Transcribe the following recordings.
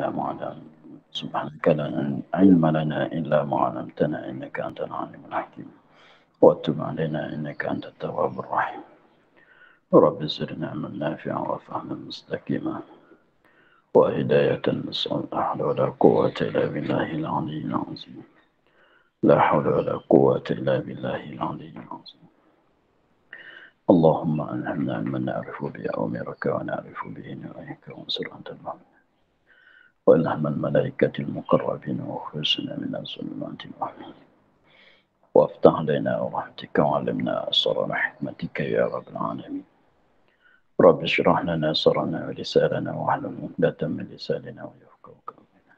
إلا ما علمتنا سبحانك لا علم لنا إلا ما علمتنا إنك أنت العليم الحكيم وتب علينا إنك أنت التواب الرحيم رب زدنا علما نافعا وفهما مستقيما وهداية نسأل لا حول ولا قوة إلا بالله العلي العظيم لا حول ولا قوة إلا بالله العلي العظيم اللهم ألهمنا علما نعرف به أمرك ونعرف به نهيك وانصر أنت المؤمن وإلهم الملائكة المقربين وخرجنا من الظلمات الوهم وافتح علينا رحمتك وعلمنا أسرار حكمتك يا رب العالمين رب اشرح لنا صدرنا ولساننا واحلل عقدة من لساننا ويفقهوا قولنا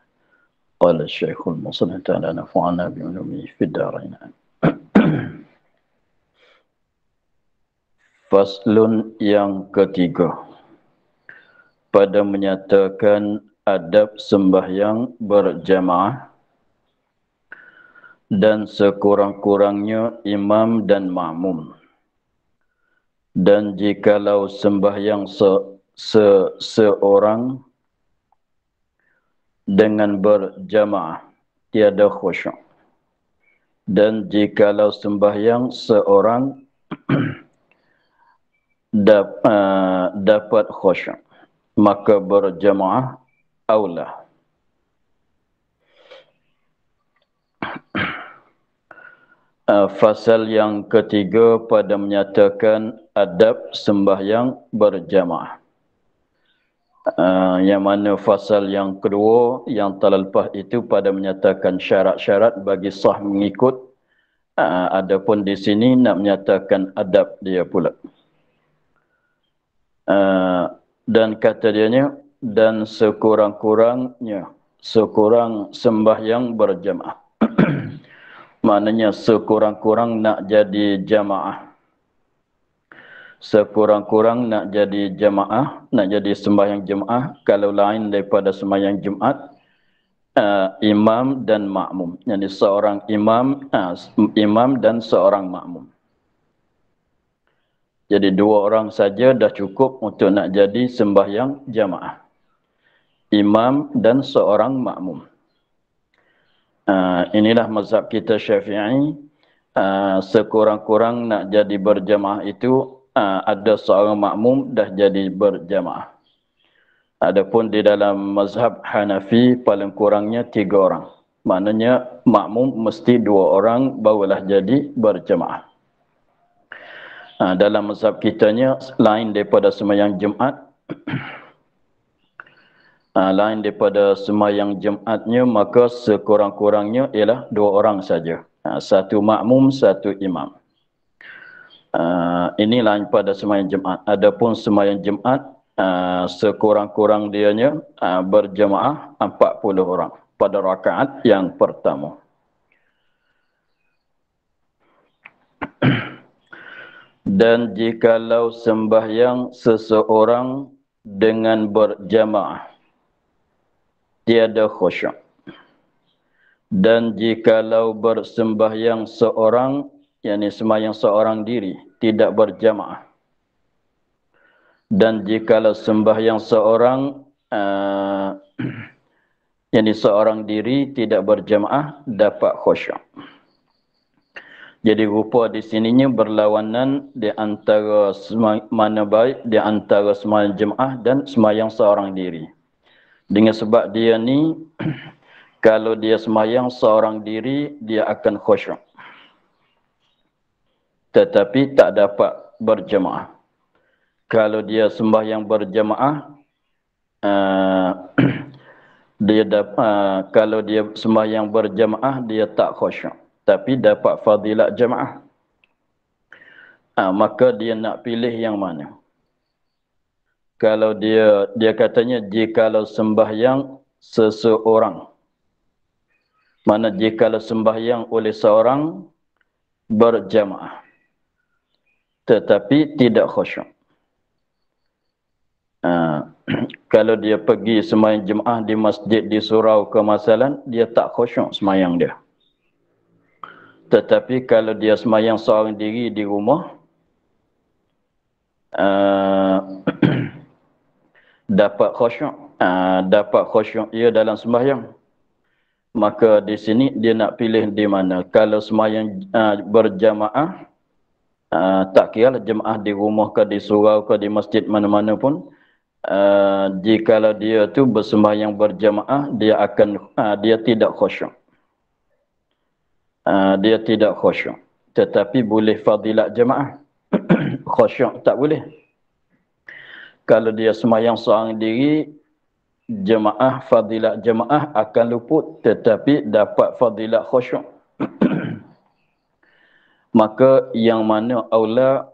قال الشيخ المصلي تعالى نفعنا بعلومه في الدارين Faslun yang ketiga pada menyatakan adab sembahyang berjamaah dan sekurang-kurangnya imam dan makmum. Dan jikalau sembahyang seorang dengan berjamaah tiada khusyuk. Dan jikalau sembahyang seorang dapat khusyuk, maka berjamaah aula. Fasal yang ketiga pada menyatakan adab sembahyang berjamaah. Yang mana fasal yang kedua yang telah lepas itu pada menyatakan syarat-syarat bagi sah mengikut. Adapun di sini nak menyatakan adab dia pula. Dan kata dianya dan sekurang-kurangnya sekurang sembahyang berjamaah. Maknanya sekurang-kurang nak jadi jamaah. Sekurang-kurang nak jadi jamaah, nak jadi sembahyang jamaah kalau lain daripada sembahyang Jumaat, imam dan makmum. Jadi seorang imam dan seorang makmum. Jadi dua orang saja dah cukup untuk nak jadi sembahyang jamaah. Imam dan seorang makmum. Inilah mazhab kita Syafi'i. Sekurang-kurang nak jadi berjamaah itu ada seorang makmum dah jadi berjamaah. Adapun di dalam mazhab Hanafi paling kurangnya 3 orang. Maknanya makmum mesti 2 orang barulah jadi berjamaah. Dalam mazhab kitanya lain daripada sembahyang Jumaat. Lain daripada sembahyang Jumaatnya, maka sekurang-kurangnya ialah 2 orang saja. Satu makmum, satu imam. Ini lain pada sembahyang Jumaat. Adapun sembahyang Jumaat, sekurang-kurang dianya berjamaah 40 orang pada rakaat yang pertama. Dan jikalau sembahyang seseorang dengan berjamaah tiada khusyuk. Dan jikalau bersembahyang seorang, yakni sembahyang seorang diri, tidak berjamaah. Dan jikalau sembahyang seorang, yakni seorang diri tidak berjamaah, dapat khusyuk. Jadi rupa di sininya berlawanan di antara mana baik di antara sembahyang jemaah dan sembahyang seorang diri. Dengan sebab dia ni kalau dia sembahyang seorang diri dia akan khusyuk. Tetapi tak dapat berjemaah. Kalau dia sembahyang berjemaah kalau dia sembahyang berjemaah dia tak khusyuk. Tapi dapat fadilat jemaah. Maka dia nak pilih yang mana? Kalau dia katanya jikalau sembahyang seseorang. Mana jikalau sembahyang oleh seorang berjemaah. Tetapi tidak khusyuk. Kalau dia pergi sembahyang jemaah di masjid di surau kemasalan, dia tak khusyuk sembahyang dia. Tetapi kalau dia sembahyang seorang diri di rumah, dapat khusyuk. dapat khusyuk ia dalam sembahyang, maka di sini dia nak pilih di mana. Kalau sembahyang berjamaah, tak kira jemaah di rumah ke, di surau ke, di masjid mana-mana pun, jikalau dia tu bersembahyang berjamaah, dia akan dia tidak khusyuk. Dia tidak khusyuk. Tetapi boleh fadilat jemaah. Khusyuk tak boleh. Kalau dia sembahyang seorang diri, jemaah, fadilat jemaah akan luput, tetapi dapat fadilat khusyuk. Maka yang mana aula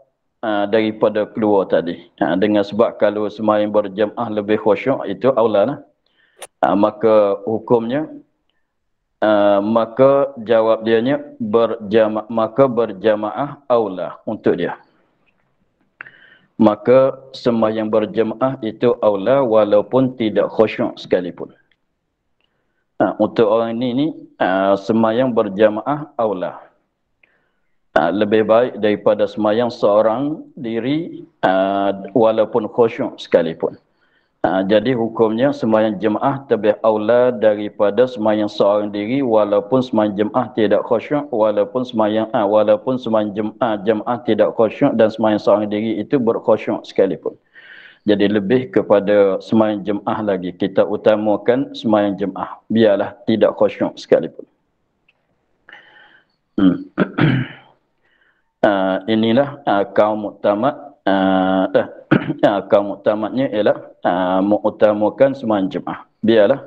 daripada keluar tadi. Dengan sebab kalau sembahyang berjemaah lebih khusyuk, itu aula lah. Maka hukumnya, maka jawab dianya maka berjamaah aula untuk dia. Maka sembahyang berjemaah itu aula walaupun tidak khusyuk sekalipun. Untuk orang ini sembahyang berjamaah aula. Lebih baik daripada sembahyang seorang diri walaupun khusyuk sekalipun. Jadi hukumnya sembahyang jemaah lebih aula daripada sembahyang seorang diri walaupun sembahyang jemaah tidak khusyuk, walaupun sembahyang jemaah tidak khusyuk dan sembahyang seorang diri itu berkhusyuk sekalipun. Jadi lebih kepada sembahyang jemaah lagi, kita utamakan sembahyang jemaah biarlah tidak khusyuk sekalipun. Inilah kaum muktamad. Kaum muktamadnya ialah mengutamakan sembahyang jemaah. Biarlah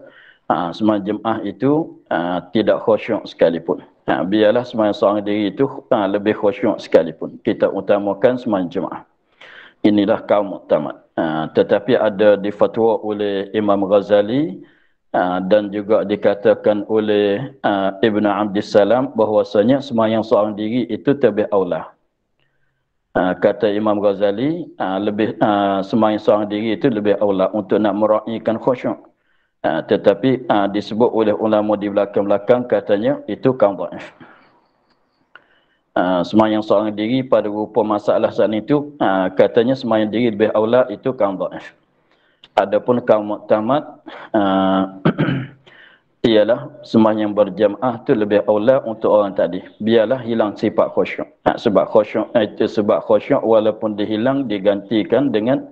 sembahyang jemaah itu tidak khusyuk sekalipun. Biarlah sembahyang seorang diri itu lebih khusyuk sekalipun. Kita utamakan sembahyang jemaah. Inilah kaum muktamad. Tetapi ada difatwa oleh Imam Ghazali dan juga dikatakan oleh Ibn Abdissalam bahwasanya sembahyang seorang diri itu lebih aula. Kata Imam Ghazali, sembahyang seorang diri itu lebih aula untuk nak meraihkan khusyuk. Tetapi disebut oleh ulama di belakang-belakang katanya itu kaum dhaif. Sembahyang seorang diri pada rupa masalah saat itu katanya sembahyang diri lebih aula itu kaum dhaif. Adapun kaum muktamad ialah sembahyang berjamaah tu lebih aula untuk orang tadi. Biarlah hilang sifat khusyuk. Sebab khusyuk walaupun dihilang digantikan dengan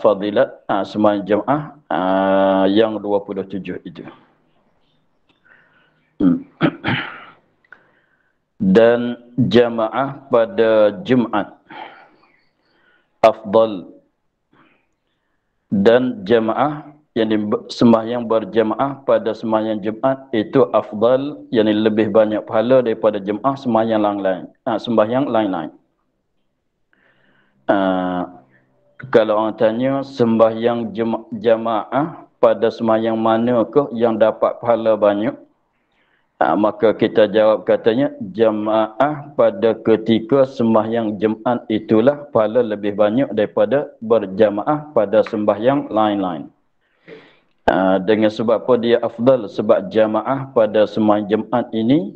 fadilat sembahyang jamaah yang 27 itu. Dan jamaah pada Jumaat afdal, dan jamaah yang sembahyang berjamaah pada sembahyang Jumaat itu afdal, yang lebih banyak pahala daripada jemaah sembahyang lain-lain. Kalau orang tanya sembahyang jamaah pada sembahyang manakah yang dapat pahala banyak, maka kita jawab katanya jamaah pada ketika sembahyang Jumaat itulah pahala lebih banyak daripada berjamaah pada sembahyang lain-lain. Dengan sebab apa dia afdal? Sebab jamaah pada sembahyang Jumaat ini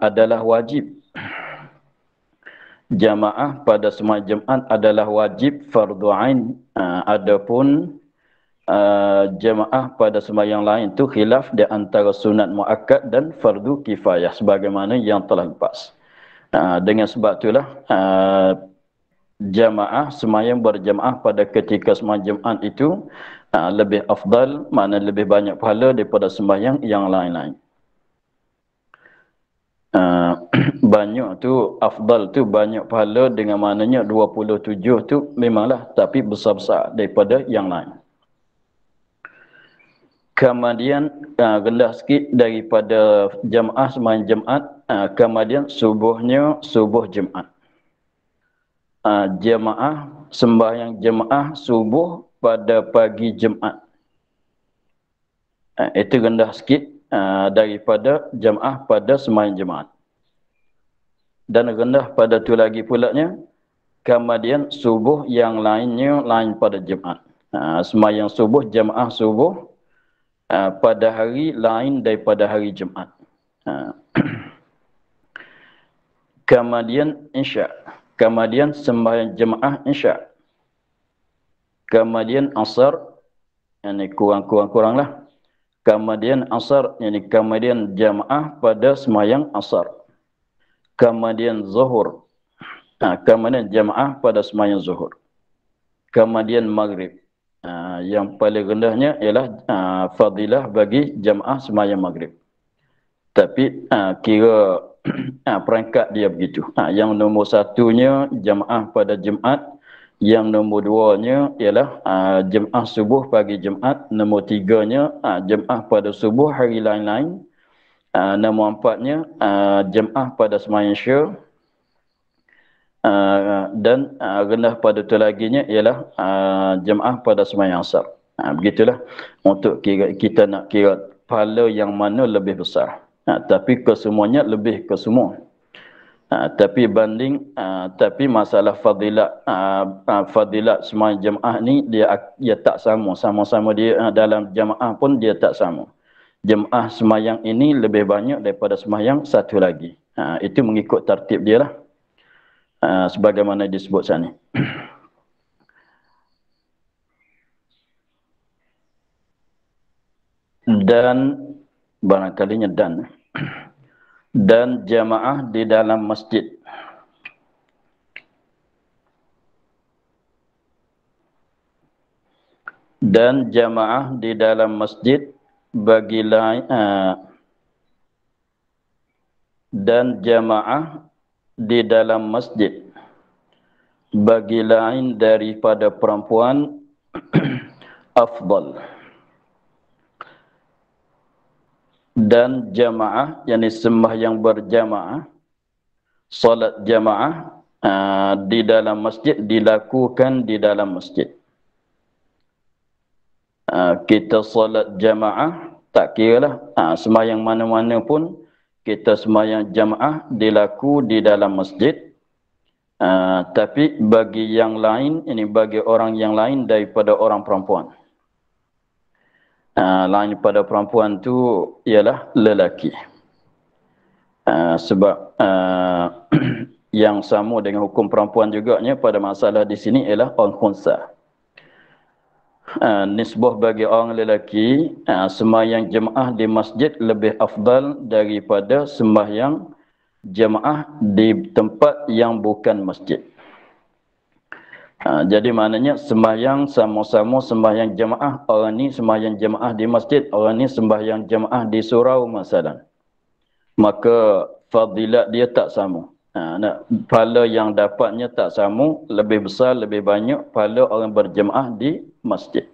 adalah wajib. Jamaah pada sembahyang Jumaat adalah wajib fardu ain. Adapun jamaah pada sembahyang lain itu khilaf di antara sunat muakkad dan fardu kifayah sebagaimana yang telah lepas. Dengan sebab itulah jamaah sembahyang berjamaah pada ketika sembahyang Jumaat itu lebih afdal, makna lebih banyak pahala daripada sembahyang yang lain-lain. Banyak tu, afdal tu banyak pahala dengan maknanya 27 tu memanglah, tapi besar-besar daripada yang lain. Kemudian rendah sikit daripada jamaah sembahyang Jumaat, kemudian subuhnya subuh Jumaat. Jamaah sembahyang jamaah subuh pada pagi Jumaat. Itu rendah sikit daripada jamaah pada sembahyang Jumaat. Dan rendah pada tu lagi pulanya, kemudian subuh yang lainnya lain pada Jumaat. Sembahyang subuh, jamaah subuh pada hari lain daripada hari Jumaat. Kemudian Isya. Kemudian sembahyang jamaah Isya. Kemudian Asar. Ini kurang lah. Kemudian asar, yani kemudian jamaah pada semayang asar. Kemudian zuhur. Kemudian jamaah pada semayang zuhur. Kemudian maghrib. Yang paling rendahnya ialah fadilah bagi jamaah semayang maghrib. Tapi kira perangkat dia begitu. Yang nombor satunya jamaah pada Jumaat. Yang nombor duanya ialah jemaah subuh pagi Jumaat. Nombor tiganya jemaah pada subuh hari lain-lain. Nombor empatnya jemaah pada semayang syur. Dan rendah pada tu laginya ialah jemaah pada semayang asar. Begitulah untuk kita nak kira pahala yang mana lebih besar. Tapi kesemuanya lebih ke semua. Tapi masalah fadilat semayang jemaah ni dia tak sama. Sama-sama dia dalam jemaah pun dia tak sama. Jemaah semayang ini lebih banyak daripada semayang satu lagi. Itu mengikut tertib dia lah. Sebagaimana disebut sana. Dan barangkalinya dan jamaah di dalam masjid. Dan jamaah di dalam masjid bagi lain dan jamaah di dalam masjid bagi lain daripada perempuan afdal. Dan jamaah, yakni sembahyang berjamaah, solat jamaah di dalam masjid dilakukan di dalam masjid. Kita solat jamaah, tak kiralah sembahyang mana-mana pun, kita sembahyang jamaah dilaku di dalam masjid. Tapi bagi yang lain, ini bagi orang yang lain daripada orang perempuan. Lain pada perempuan tu ialah lelaki. Sebab yang sama dengan hukum perempuan juganya pada masalah di sini ialah orang khunsa. Nisbah bagi orang lelaki, sembahyang jemaah di masjid lebih afdal daripada sembahyang jemaah di tempat yang bukan masjid. Jadi maknanya sembahyang sama-sama sembahyang jemaah, orang ni sembahyang jemaah di masjid, orang ni sembahyang jemaah di surau masalah. Maka fadilat dia tak sama. Pahala yang dapatnya tak sama, lebih besar, lebih banyak pahala orang berjemaah di masjid.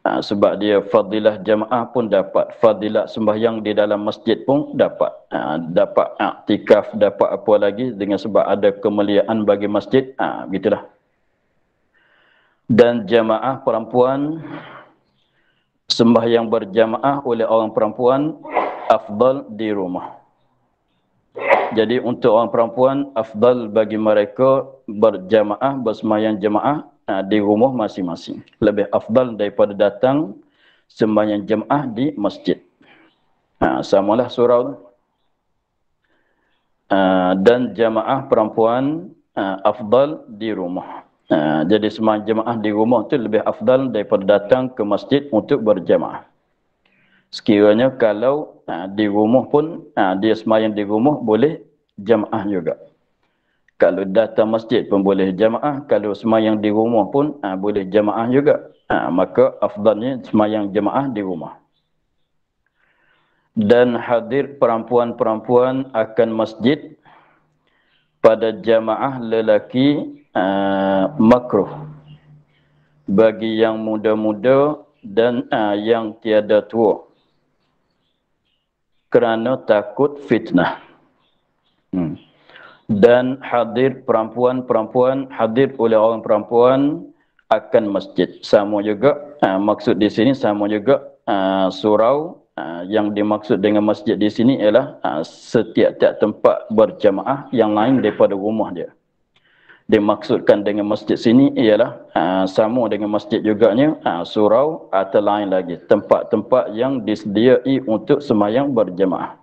Sebab dia fadilah jemaah pun dapat, fadilat sembahyang di dalam masjid pun dapat. Dapat i'tikaf, dapat apa lagi dengan sebab ada kemuliaan bagi masjid. Begitulah. Dan jemaah perempuan, sembahyang berjamaah oleh orang perempuan afdal di rumah. Jadi untuk orang perempuan afdal bagi mereka berjamaah, bersembahyang jamaah di rumah masing-masing. Lebih afdal daripada datang sembahyang jamaah di masjid. Samalah surau. Dan jamaah perempuan afdal di rumah. Jadi sembahyang jamaah di rumah tu lebih afdal daripada datang ke masjid untuk berjamaah. Sekiranya kalau di rumah pun dia sembahyang di rumah boleh jamaah juga. Kalau datang masjid pun boleh jamaah, kalau sembahyang di rumah pun boleh jamaah juga. Maka afdalnya sembahyang jamaah di rumah. Dan hadir perempuan-perempuan akan masjid pada jamaah lelaki makruh bagi yang muda-muda dan yang tiada tua kerana takut fitnah. Dan hadir perempuan-perempuan, hadir oleh orang perempuan akan masjid. Sama juga maksud di sini sama juga surau. Yang dimaksud dengan masjid di sini ialah setiap-tiap tempat berjamaah yang lain daripada rumah dia. Dimaksudkan dengan masjid sini ialah sama dengan masjid juganya surau atau lain lagi, tempat-tempat yang disediai untuk sembahyang berjamaah,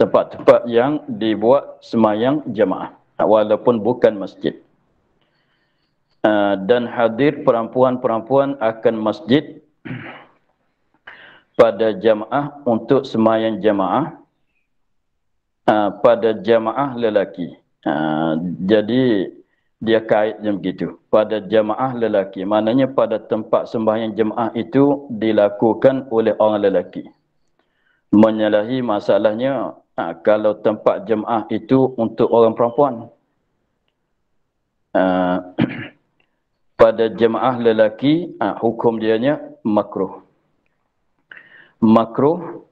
tempat-tempat yang dibuat sembahyang jamaah walaupun bukan masjid. dan hadir perempuan-perempuan akan masjid pada jamaah untuk sembahyang jamaah pada jamaah lelaki. Jadi dia kaitnya begitu. Pada jamaah lelaki, maknanya pada tempat sembahyang jamaah itu dilakukan oleh orang lelaki. Menyalahi masalahnya kalau tempat jemaah itu untuk orang perempuan. Pada jemaah lelaki, hukum dianya makruh. Makruh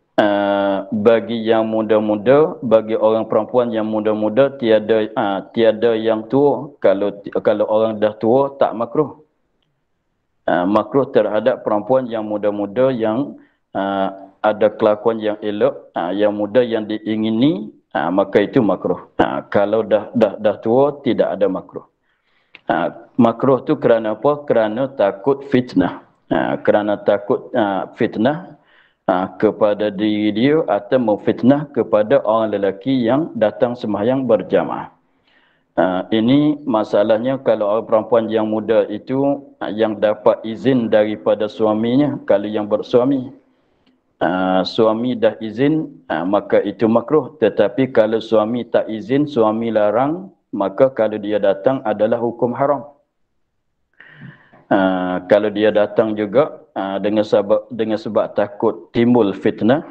bagi yang muda-muda, bagi orang perempuan yang muda-muda tiada yang tua. Kalau orang dah tua tak makruh. Makruh terhadap perempuan yang muda-muda yang ada kelakuan yang elok, yang muda yang diingini, maka itu makruh. Kalau dah tua tidak ada makruh. Makruh tu kerana apa? Kerana takut fitnah. Kerana takut fitnah kepada diri dia atau memfitnah kepada orang lelaki yang datang sembahyang berjamaah. Ini masalahnya kalau orang perempuan yang muda itu yang dapat izin daripada suaminya, kalau yang bersuami. Suami dah izin, maka itu makruh. Tetapi kalau suami tak izin, suami larang, maka kalau dia datang adalah hukum haram. Kalau dia datang juga dengan sebab takut timbul fitnah,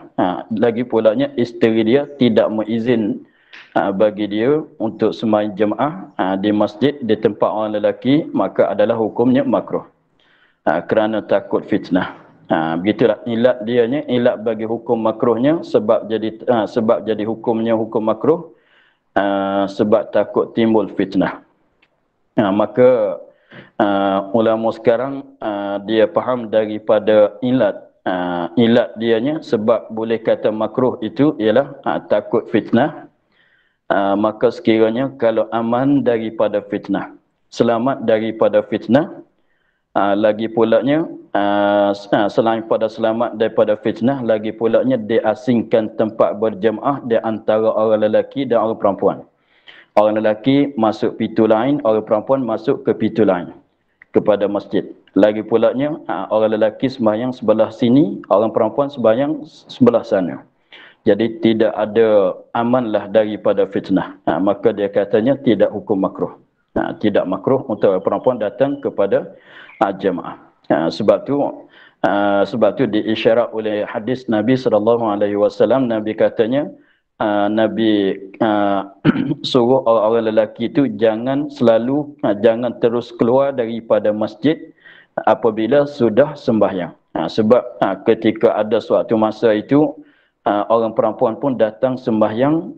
lagi pulanya isteri dia tidak mengizin bagi dia untuk sembahyang jemaah di masjid di tempat orang lelaki, maka adalah hukumnya makruh. Kerana takut fitnah. Begitulah ilat dianya, ilat bagi hukum makruhnya sebab jadi hukumnya hukum makruh sebab takut timbul fitnah. Maka ulama sekarang dia faham daripada ilat dianya sebab boleh kata makruh itu ialah takut fitnah. Maka sekiranya kalau aman daripada fitnah, selamat daripada fitnah, lagi pulanya selain pada selamat daripada fitnah, lagi pulanya diasingkan tempat berjemaah di antara orang lelaki dan orang perempuan. Orang lelaki masuk pintu lain, orang perempuan masuk ke pintu lain kepada masjid. Lagi pulanya orang lelaki sembahyang sebelah sini, orang perempuan sembahyang sebelah sana. Jadi tidak ada amanlah daripada fitnah. Maka dia katanya tidak hukum makruh. Tidak makruh untuk orang perempuan datang kepada jemaah. Sebab tu diisyarat oleh hadis Nabi SAW. Nabi katanya, Nabi suruh orang-orang lelaki itu jangan terus keluar daripada masjid apabila sudah sembahyang. Sebab ketika ada suatu masa itu orang perempuan pun datang sembahyang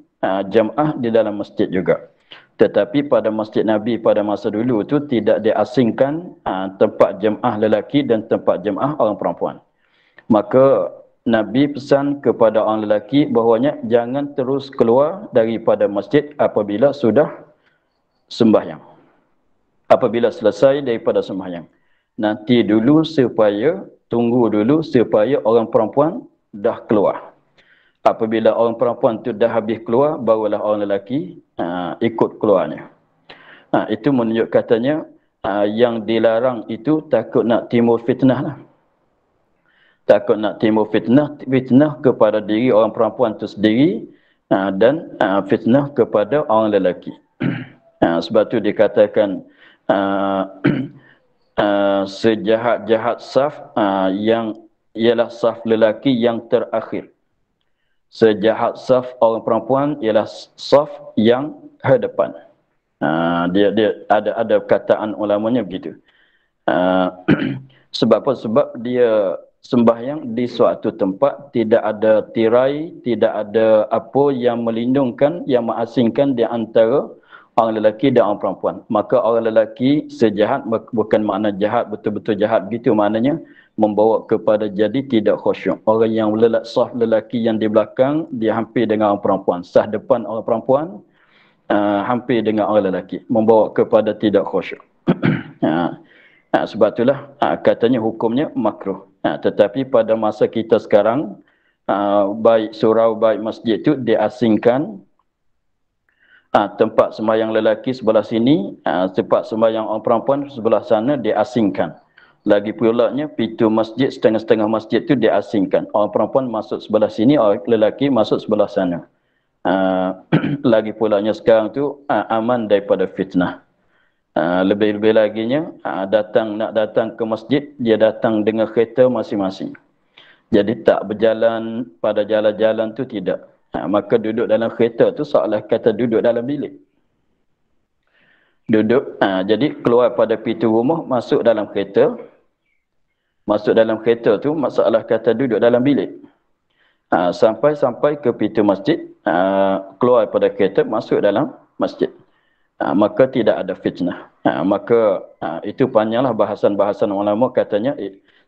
jemaah di dalam masjid juga. Tetapi pada masjid Nabi pada masa dulu itu tidak diasingkan tempat jemaah lelaki dan tempat jemaah orang perempuan. Maka Nabi pesan kepada orang lelaki bahawanya jangan terus keluar daripada masjid apabila sudah sembahyang. Apabila selesai daripada sembahyang. Nanti dulu tunggu dulu supaya orang perempuan dah keluar. Apabila orang perempuan itu dah habis keluar, barulah orang lelaki ikut keluarnya. Itu menunjuk katanya yang dilarang itu takut nak timbul fitnah lah. Takut nak timbul fitnah kepada diri orang perempuan itu sendiri dan fitnah kepada orang lelaki. Sebab itu dikatakan sejahat-jahat saf yang ialah saf lelaki yang terakhir. Sejahat saf orang perempuan ialah saf yang hadapan. Dia ada kataan ulamanya begitu. Sebab apa? Sebab dia sembahyang di suatu tempat, tidak ada tirai, tidak ada apa yang melindungkan, yang mengasingkan di antara orang lelaki dan orang perempuan. Maka orang lelaki sejahat, bukan makna jahat, betul-betul jahat begitu, maknanya membawa kepada jadi tidak khusyuk. Orang yang saf lelaki yang di belakang, dia hampir dengan orang perempuan. Saf depan orang perempuan, hampir dengan orang lelaki. Membawa kepada tidak khusyuk. Sebab itulah katanya hukumnya makruh. Tetapi pada masa kita sekarang, baik surau, baik masjid itu diasingkan tempat sembahyang lelaki sebelah sini, tempat sembahyang orang perempuan sebelah sana diasingkan. Lagi pula nya pintu masjid, setengah-setengah masjid tu diasingkan. Orang perempuan masuk sebelah sini, orang lelaki masuk sebelah sana. Lagi pula nya sekarang tu aman daripada fitnah. Lebih-lebih laginya nak datang ke masjid, dia datang dengan kereta masing-masing. Jadi tak berjalan pada jalan-jalan tu tidak. Maka duduk dalam kereta tu seolah kata duduk dalam bilik. Duduk, jadi keluar pada pintu rumah, masuk dalam kereta. Masuk dalam kereta tu masalah kata duduk dalam bilik. Sampai ke pintu masjid, keluar pada kereta, masuk dalam masjid. Maka tidak ada fitnah. Maka itu panjanglah bahasan-bahasan ulama katanya,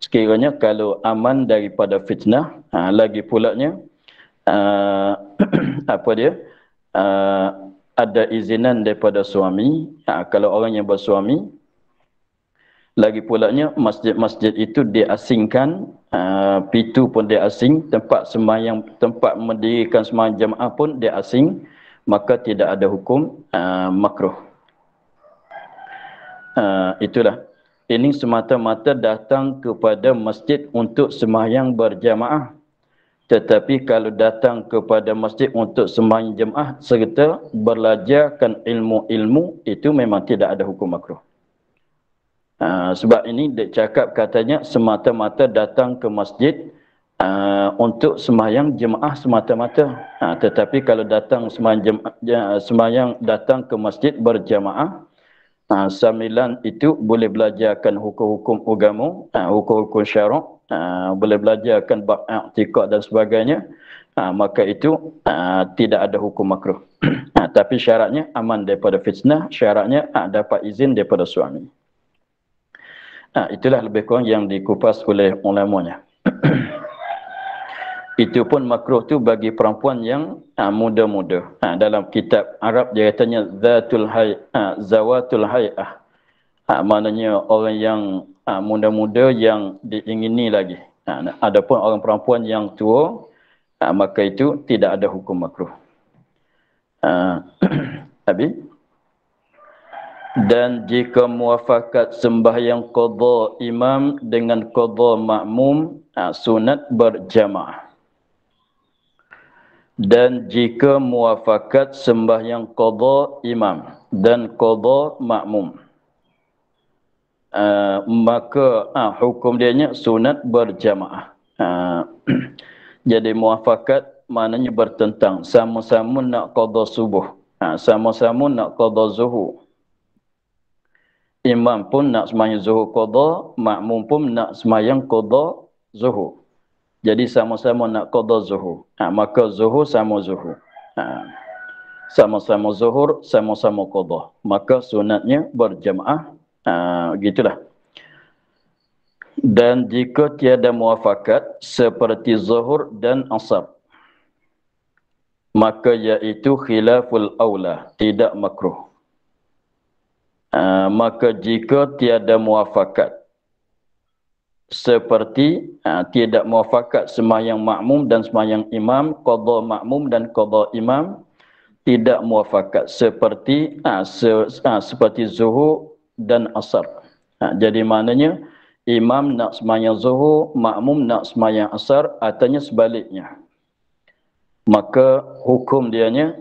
sekiranya kalau aman daripada fitnah, lagi pulanya apa dia? Ada izinan daripada suami, kalau orang yang bersuami, lagi pulanya masjid-masjid itu diasingkan, pintu pun diasing, tempat sembahyang, tempat mendirikan sembahyang jemaah pun diasing, maka tidak ada hukum makruh. Itulah. Ini semata-mata datang kepada masjid untuk sembahyang berjamaah. Tetapi kalau datang kepada masjid untuk sembahyang jemaah serta belajarkan ilmu-ilmu, itu memang tidak ada hukum makruh. Sebab ini dia cakap katanya semata-mata datang ke masjid untuk sembahyang jemaah semata-mata. Tetapi kalau datang sembahyang datang ke masjid berjamaah, sambilan itu boleh belajarkan hukum-hukum agama, hukum-hukum syarak, boleh belajarkan bab i'tikad dan sebagainya, maka itu tidak ada hukum makruh. Tapi syaratnya aman daripada fitnah, syaratnya dapat izin daripada suami. Itulah lebih kurang yang dikupas oleh ulamanya. Itu pun makruh tu bagi perempuan yang muda-muda. Dalam kitab Arab dia katanya zawatul hay'ah. Maknanya orang yang muda-muda yang diingini lagi. Adapun orang perempuan yang tua, maka itu tidak ada hukum makruh. Habis? Dan jika muafakat sembahyang qadha imam dengan qadha makmum, sunat berjamaah. Dan jika muafakat sembahyang qadha imam dan qadha makmum, maka hukum dianya sunat berjamaah. Jadi muafakat maknanya bertentang, sama-sama nak qadha subuh, sama-sama nak qadha zuhur. Imam pun nak sembahyang zuhur qadha, makmum pun nak sembahyang qadha zuhur. Jadi sama-sama nak qadha zuhur. Maka zuhur sama zuhur. Sama-sama zuhur, sama-sama qadha. Maka sunatnya berjamaah. Gitulah. Dan jika tiada muafakat seperti zuhur dan asar, maka iaitu khilaful aula, tidak makruh. Maka jika tiada muafakat seperti tidak muafakat sembahyang makmum dan sembahyang imam, qadha makmum dan qadha imam tidak muafakat seperti seperti zuhur dan asar. Jadi maknanya imam nak sembahyang zuhur, makmum nak sembahyang asar, artinya sebaliknya. Maka hukum dianya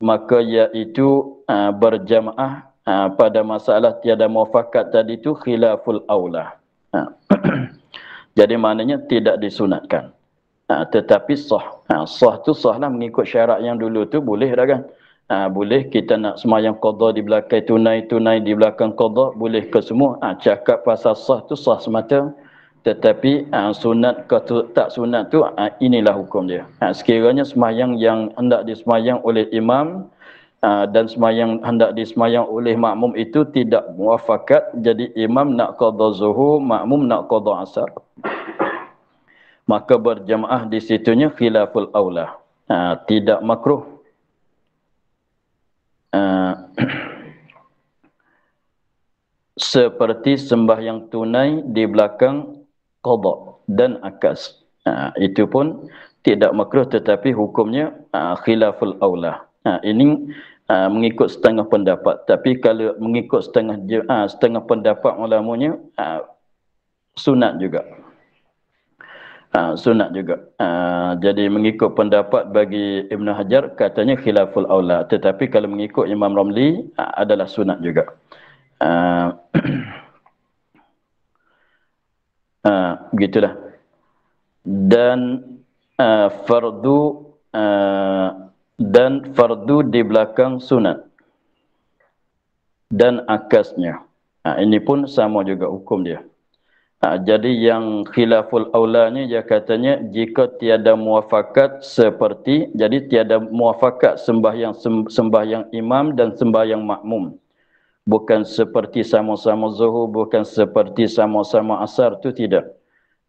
iaitu berjamaah pada masalah tiada muafakat tadi itu khilaful aula. Jadi maknanya tidak disunatkan. Tetapi sah. Sah tu sah lah mengikut syarat yang dulu tu boleh dah kan. Boleh kita nak sembahyang qadha di belakang tunai di belakang qadha, boleh ke semua. Cakap pasal sah tu sah semata. Tetapi sunat ke tak sunat tu inilah hukum dia. Sekiranya sembahyang yang hendak disembahyang oleh imam dan sembahyang hendak disembahyang oleh makmum itu tidak muafakat, jadi imam nak qadha zuhur, makmum nak qadha asar, maka berjamaah di situnya khilaful aula, tidak makruh. Seperti sembahyang tunai di belakang qadha dan akas, itu pun tidak makruh, tetapi hukumnya khilaful aula. Ini mengikut setengah pendapat. Tapi kalau mengikut setengah pendapat ulamanya, sunat juga. Sunat juga. Jadi mengikut pendapat bagi Ibn Hajar, katanya khilaful aula. Tetapi kalau mengikut Imam Ramli, adalah sunat juga. Begitulah. Dan fardu di belakang sunat dan akasnya. Ini pun sama juga hukum dia. Jadi yang khilaful aulanya, dia katanya jika tiada muafakat seperti, jadi tiada muafakat sembahyang imam dan sembahyang makmum. Bukan seperti sama-sama zuhur, bukan seperti sama-sama asar, itu tidak.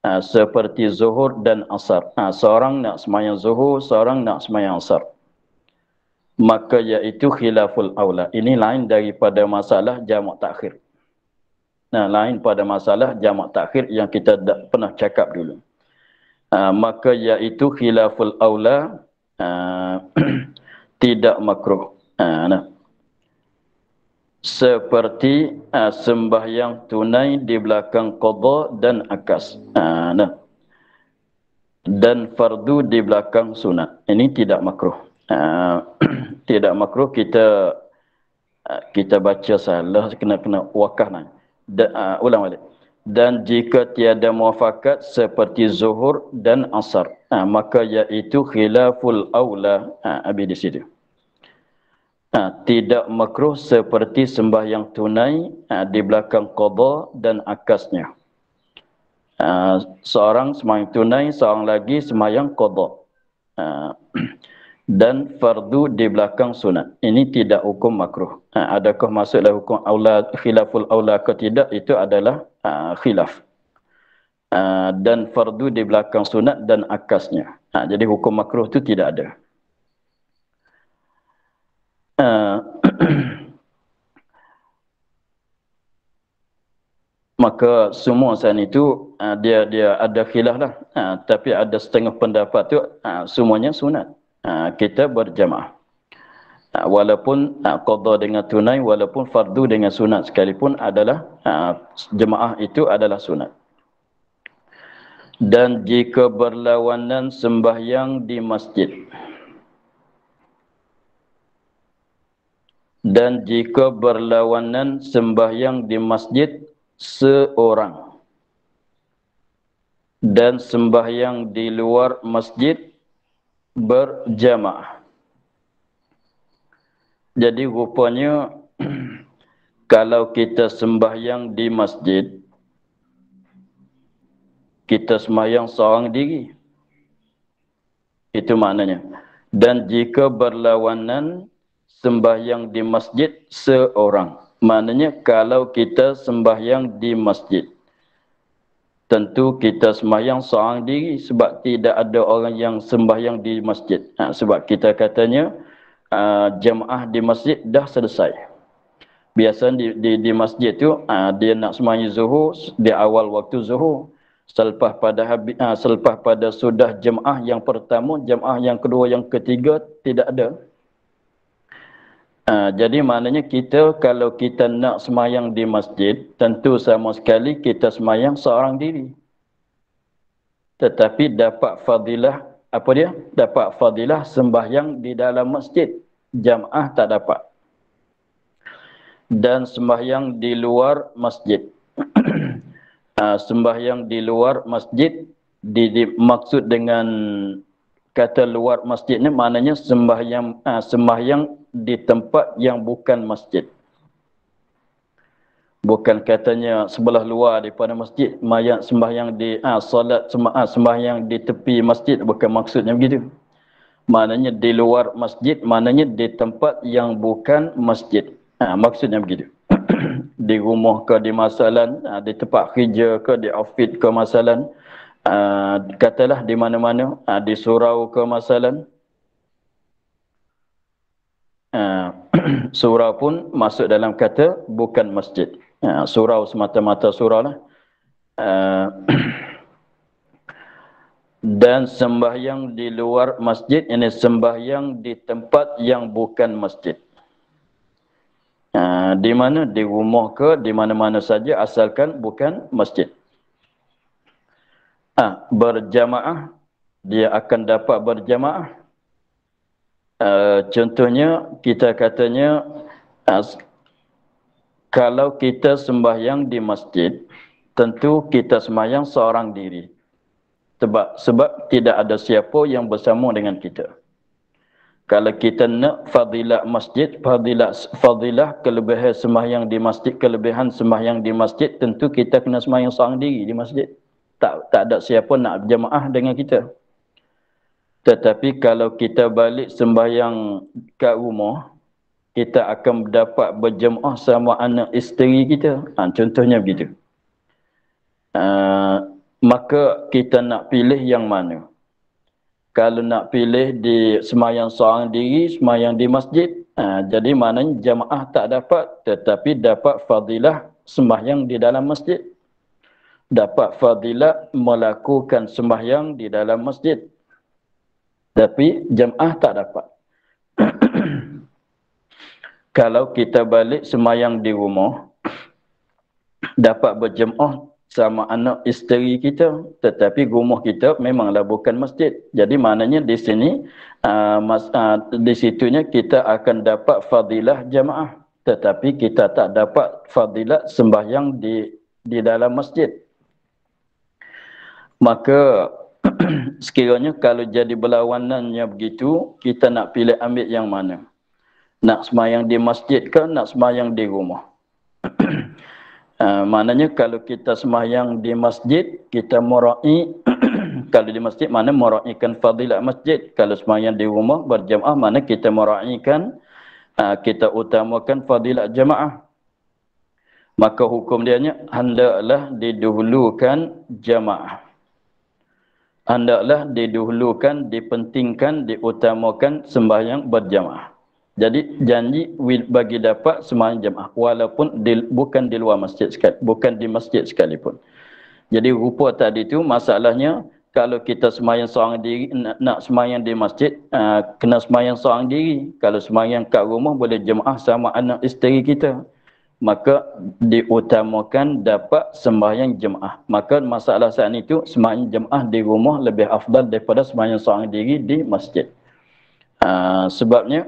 Seperti zuhur dan asar. Seorang nak sembahyang zuhur, seorang nak sembahyang asar. Maka iaitu khilaful aula. Ini lain daripada masalah jamak takhir. Lain pada masalah jamak takhir yang kita pernah cakap dulu. Maka iaitu khilaful aula, tidak makruh. Seperti sembahyang tunai di belakang qadha dan akas. Dan fardu di belakang sunat. Ini tidak makruh. Tidak makruh, kita baca salah, kena wakaf nak. Ulang balik. Dan jika tiada muafakat seperti zuhur dan asar, maka iaitu khilaful aula. Habis di situ. Tidak makruh seperti sembahyang tunai di belakang qadha dan akasnya. Seorang sembahyang tunai, seorang lagi sembahyang qadha. Dan fardu di belakang sunat. Ini tidak hukum makruh. Adakah masuklah hukum aula, khilaful aula ke tidak? Itu adalah khilaf. Dan fardu di belakang sunat dan akasnya. Jadi hukum makruh itu tidak ada. Maka semua saat itu dia ada khilaf lah. Tapi ada setengah pendapat tu semuanya sunat. Kita berjamaah. Walaupun qadha dengan tunai, walaupun fardu dengan sunat sekalipun, adalah jemaah itu adalah sunat. Dan jika berlawanan sembahyang di masjid, dan jika berlawanan sembahyang di masjid seorang, dan sembahyang di luar masjid berjamaah. Jadi rupanya kalau kita sembahyang di masjid, kita sembahyang seorang diri. Itu maknanya. Dan jika berlawanan sembahyang di masjid seorang, maknanya kalau kita sembahyang di masjid, tentu kita sembahyang seorang diri sebab tidak ada orang yang sembahyang di masjid. Sebab kita katanya jemaah di masjid dah selesai. Biasanya di masjid tu dia nak sembahyang zuhur di awal waktu zuhur. Selepas pada sudah jemaah yang pertama, jemaah yang kedua, yang ketiga tidak ada. Jadi maknanya kita, kalau kita nak sembahyang di masjid, tentu sama sekali kita sembahyang seorang diri. Tetapi dapat fadilah, apa dia? Dapat fadilah sembahyang di dalam masjid. Jamaah tak dapat. Dan sembahyang di luar masjid. Sembahyang di luar masjid, maksud dengan kata luar masjid ni maknanya sembahyang di tempat yang bukan masjid. Bukan katanya sebelah luar daripada masjid, sembahyang di sembahyang di tepi masjid, bukan maksudnya begitu. Maknanya di luar masjid, maknanya di tempat yang bukan masjid. Maksudnya begitu. Di rumah ke, di masalan, di tempat kerja ke, di office ke masalan, katalah di mana-mana, di surau ke masalan. Surau pun masuk dalam kata bukan masjid. Surau semata-mata surau lah. dan sembahyang di luar masjid, ini sembahyang di tempat yang bukan masjid. Di mana? Di rumah ke, di mana-mana saja asalkan bukan masjid. Berjamaah, dia akan dapat berjamaah. Contohnya, kita katanya, kalau kita sembahyang di masjid, tentu kita sembahyang seorang diri. Sebab tidak ada siapa yang bersama dengan kita. Kalau kita nak fadilah masjid, fadilah kelebihan sembahyang di masjid, kelebihan sembahyang di masjid, tentu kita kena sembahyang seorang diri di masjid. Tak ada siapa nak berjamaah dengan kita. Tetapi kalau kita balik sembahyang kat rumah, kita akan dapat berjemaah sama anak isteri kita. Contohnya begitu. Maka kita nak pilih yang mana? Kalau nak pilih di sembahyang seorang diri, sembahyang di masjid, jadi maknanya jemaah tak dapat, tetapi dapat fadilah sembahyang di dalam masjid. Dapat fadilah melakukan sembahyang di dalam masjid. Tapi jemaah tak dapat. Kalau kita balik sembahyang di rumah, dapat berjemaah sama anak isteri kita, tetapi rumah kita memanglah bukan masjid. Jadi maknanya di sini, di situnya kita akan dapat fadilah jemaah, tetapi kita tak dapat fadilah sembahyang di dalam masjid. Maka sekiranya kalau jadi berlawanannya begitu, kita nak pilih ambil yang mana? Nak sembahyang di masjid ke nak sembahyang di rumah? Maknanya kalau kita sembahyang di masjid, kita mera'i kalau di masjid mana mera'ikan fadilat masjid. Kalau sembahyang di rumah berjamaah, mana kita mera'ikan, kita utamakan fadilat jamaah. Maka hukum dianya hendaklah didahulukan jamaah. Hendaklah didahulukan, dipentingkan, diutamakan sembahyang berjamaah. Jadi janji bagi dapat sembahyang jamaah walaupun bukan di luar masjid sekali, bukan di masjid sekalipun. Jadi rupa tadi tu masalahnya, kalau kita sembahyang seorang diri, nak sembahyang di masjid, kena sembahyang seorang diri. Kalau sembahyang kat rumah boleh jemaah sama anak isteri kita. Maka diutamakan dapat sembahyang jemaah. Maka masalah saat itu sembahyang jemaah di rumah lebih afdal daripada sembahyang seorang diri di masjid. Sebabnya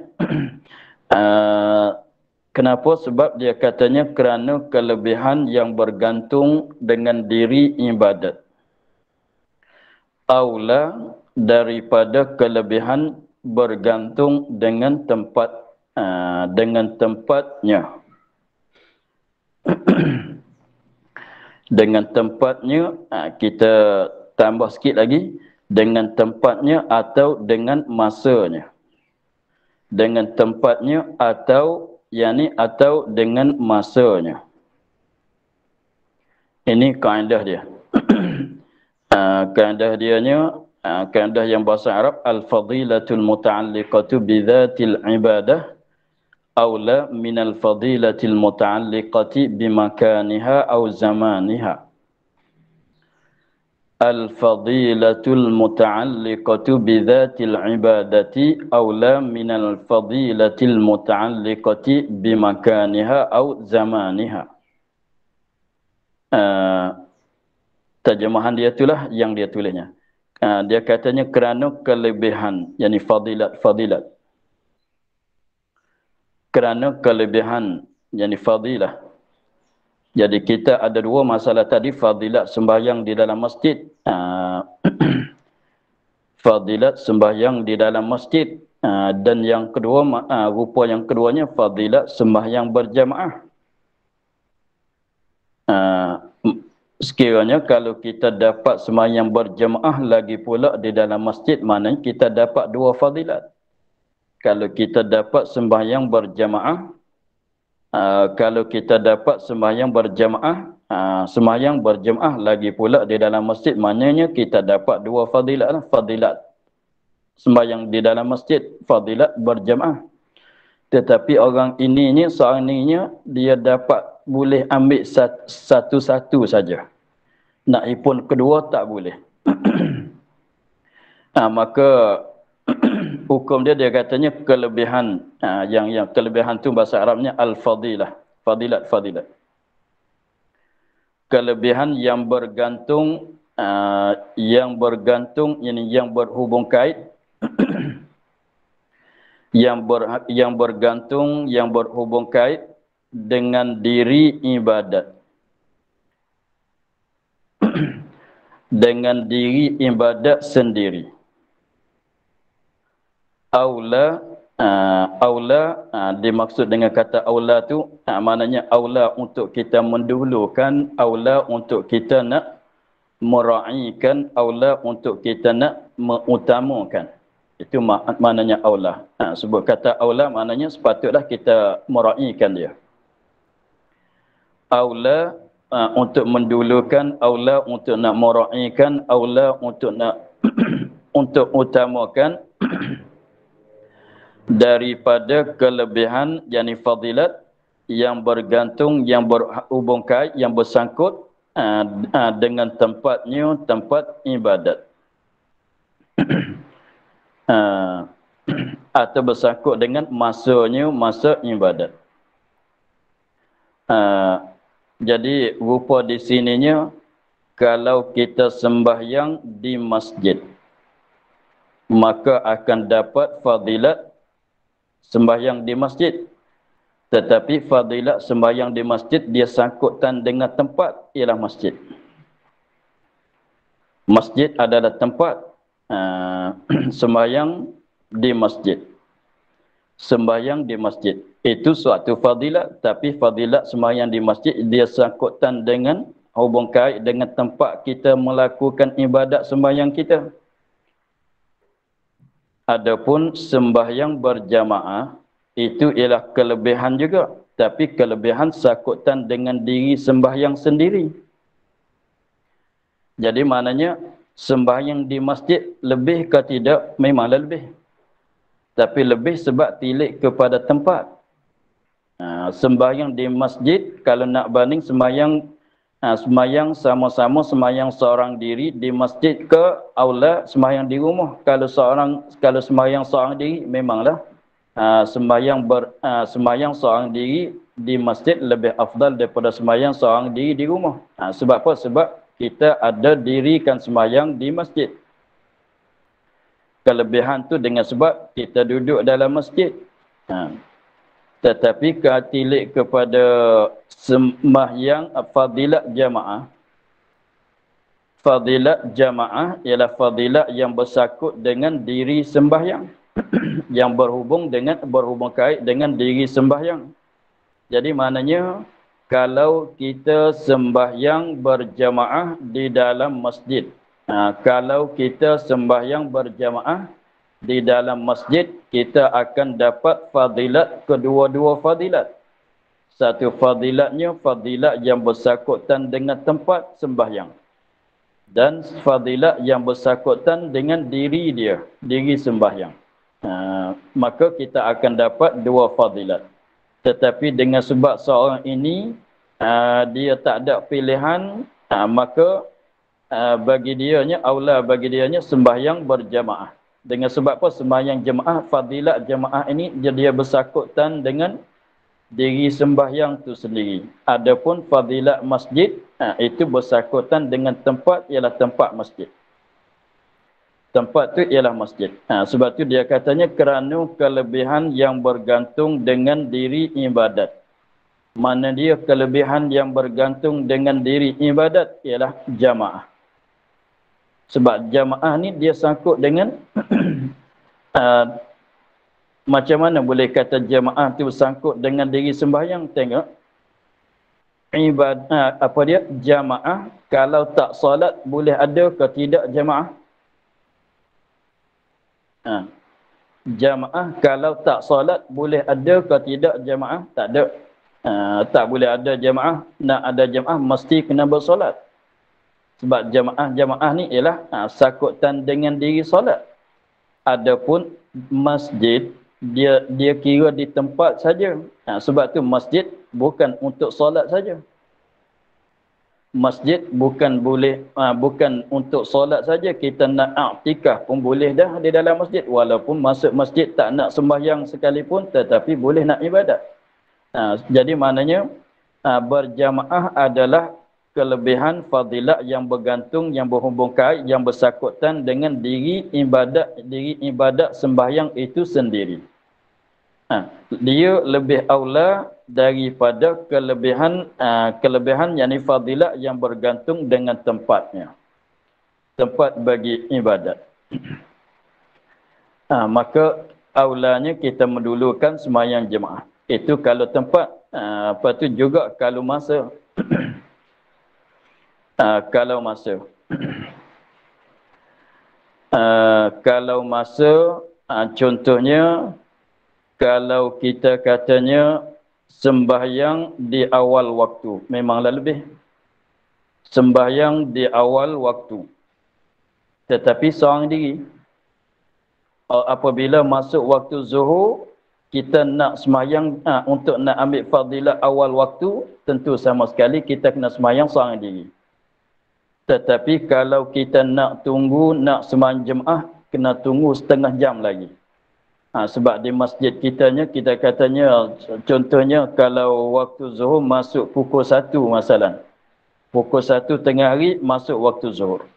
kenapa? Sebab dia katanya kerana kelebihan yang bergantung dengan diri ibadat. Aula daripada kelebihan bergantung dengan tempat, dengan tempatnya. Dengan tempatnya, kita tambah sikit lagi, dengan tempatnya atau dengan masanya. Dengan tempatnya atau atau dengan masanya. Ini kaedah dia. Kaedah dianya, kaedah yang bahasa Arab, al-fadilatul muta'alliqatu bidzatil ibadah aula minal fadilatil muta'alliqati bimakaniha aw zamaniha. Al-fadilatul muta'alliqatu bidzatil ibadati aula minal fadilatil muta'alliqati bimakaniha aw zamaniha. Terjemahan dia itulah yang dia tulisnya. Dia katanya kerana kelebihan, yakni fadilat. Kerana kelebihan, yakni fadilah. Jadi kita ada dua masalah tadi, fadilat sembahyang di dalam masjid. Fadilat sembahyang di dalam masjid. Dan yang kedua, rupa yang keduanya, fadilat sembahyang berjamaah. Sekiranya kalau kita dapat sembahyang berjamaah lagi pula di dalam masjid, maknanya kita dapat dua fadilat. Kalau kita dapat sembahyang berjamaah, kalau kita dapat sembahyang berjamaah, sembahyang berjamaah lagi pula di dalam masjid, maknanya kita dapat dua fadilat. Fadilat sembahyang di dalam masjid, fadilat berjamaah. Tetapi orang ininya, seorang ininya, dia dapat boleh ambil satu-satu saja. Nak ipun kedua tak boleh. Maka hukum dia katanya kelebihan, yang kelebihan tu bahasa Arabnya al-fadilah, fadilat. Kelebihan yang bergantung, yang berhubung kait, yang bergantung, yang berhubung kait dengan diri ibadat. Dengan diri ibadat sendiri. Aula, dimaksud dengan kata aula tu, maknanya aula untuk kita mendahulukan, aula untuk kita nak meraihkan, aula untuk kita nak mengutamakan. Itu maknanya aula. Sebut kata aula maknanya sepatutlah kita meraihkan dia. Aula untuk mendahulukan, aula untuk nak meraihkan, aula untuk nak untuk utamakan daripada kelebihan, yakni fadilat yang bergantung, yang berhubung kait, yang bersangkut dengan tempatnya, tempat ibadat. Atau bersangkut dengan masanya, masa ibadat. Jadi rupa di sininya, kalau kita sembahyang di masjid, maka akan dapat fadilat sembahyang di masjid. Tetapi fadilat sembahyang di masjid dia sangkutan dengan tempat, ialah masjid. Masjid adalah tempat sembahyang di masjid. Sembahyang di masjid itu suatu fadilat, tapi fadilat sembahyang di masjid dia sangkutan dengan hubung kait dengan tempat kita melakukan ibadat sembahyang kita. Adapun sembahyang berjamaah itu ialah kelebihan juga, tapi kelebihan sangkutan dengan diri sembahyang sendiri. Jadi maknanya sembahyang di masjid lebih ke tidak? Memanglah lebih. Tapi lebih sebab tilik kepada tempat. Sembahyang di masjid kalau nak banding sembahyang sama-sama sembahyang seorang diri di masjid ke aula sembahyang di rumah. Kalau sembahyang seorang diri memanglah sembahyang seorang diri di masjid lebih afdal daripada sembahyang seorang diri di rumah. Sebab apa? Sebab kita ada dirikan sembahyang di masjid. Kelebihan tu dengan sebab kita duduk dalam masjid. Tetapi katilik kepada sembahyang fadilat jamaah. Fadilat jamaah ialah fadilat yang bersangkut dengan diri sembahyang. Yang berhubung kait dengan diri sembahyang. Jadi maknanya kalau kita sembahyang berjamaah di dalam masjid. Kalau kita sembahyang berjamaah di dalam masjid, kita akan dapat fadilat, kedua-dua fadilat. Satu fadilatnya, fadilat yang bersangkutan dengan tempat sembahyang. Dan fadilat yang bersangkutan dengan diri dia, diri sembahyang. Maka kita akan dapat dua fadilat. Tetapi dengan sebab seorang ini, dia tak ada pilihan, maka bagi dianya, aula bagi dianya sembahyang berjamaah. Dengan sebab apa? Sembahyang jemaah, fadilat jemaah ini dia bersangkutan dengan diri sembahyang itu sendiri. Adapun fadilat masjid, itu bersangkutan dengan tempat, ialah tempat masjid. Tempat tu ialah masjid. Sebab tu dia katanya kerana kelebihan yang bergantung dengan diri ibadat. Mana dia kelebihan yang bergantung dengan diri ibadat ialah jamaah. Sebab jamaah ni dia sangkut dengan macam mana boleh kata jamaah tu sangkut dengan diri sembahyang? Tengok ibadah apa dia? Jamaah kalau tak solat boleh ada ke tidak jamaah? Jamaah kalau tak solat boleh ada ke tidak jamaah? Tak ada. Tak boleh ada jamaah. Nak ada jamaah mesti kena bersolat. Sebab jamaah ni ialah sangkutan dengan diri solat. Adapun masjid dia kira di tempat saja. Sebab tu masjid bukan untuk solat saja. masjid bukan boleh bukan untuk solat saja, kita nak i'tikaf pun boleh dah di dalam masjid, walaupun masuk masjid tak nak sembahyang sekalipun tetapi boleh nak ibadat. Jadi maknanya berjamaah adalah kelebihan fadilat yang bergantung, yang berhubung kait, yang bersangkutan dengan diri ibadat sembahyang itu sendiri. Dia lebih aula daripada kelebihan yakni fadilat yang bergantung dengan tempatnya, tempat bagi ibadat. Maka aulanya kita mendulukan sembahyang jemaah. Itu kalau tempat. Lepas tu juga kalau masa kalau masa contohnya kalau kita katanya sembahyang di awal waktu, memanglah lebih. Sembahyang di awal waktu. Tetapi seorang diri. Apabila masuk waktu zuhur, kita nak sembahyang untuk nak ambil fadilat awal waktu, tentu sama sekali kita kena sembahyang seorang diri. Tetapi kalau kita nak tunggu, nak sembahyang jemaah, kena tunggu setengah jam lagi. Sebab di masjid kitanya, kita katanya, contohnya kalau waktu zuhur masuk pukul 1 masalah. Pukul 1 tengah hari masuk waktu zuhur.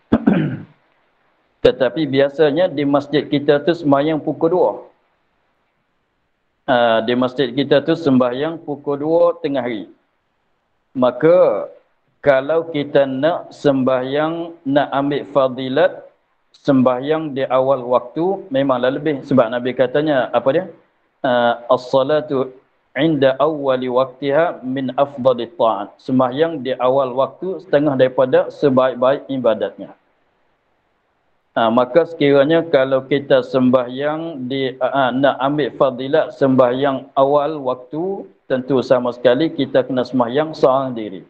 Tetapi biasanya di masjid kita tu sembahyang pukul 2. Di masjid kita tu sembahyang pukul 2 tengah hari. Maka kalau kita nak sembahyang, nak ambil fadilat sembahyang di awal waktu, memanglah lebih. Sebab Nabi katanya, apa dia? As-salatu inda awwali waqtiha min afdalit ta'at. Sembahyang di awal waktu setengah daripada sebaik-baik ibadatnya. Maka sekiranya kalau kita sembahyang nak ambil fadilat sembahyang awal waktu, tentu sama sekali kita kena sembahyang seorang diri.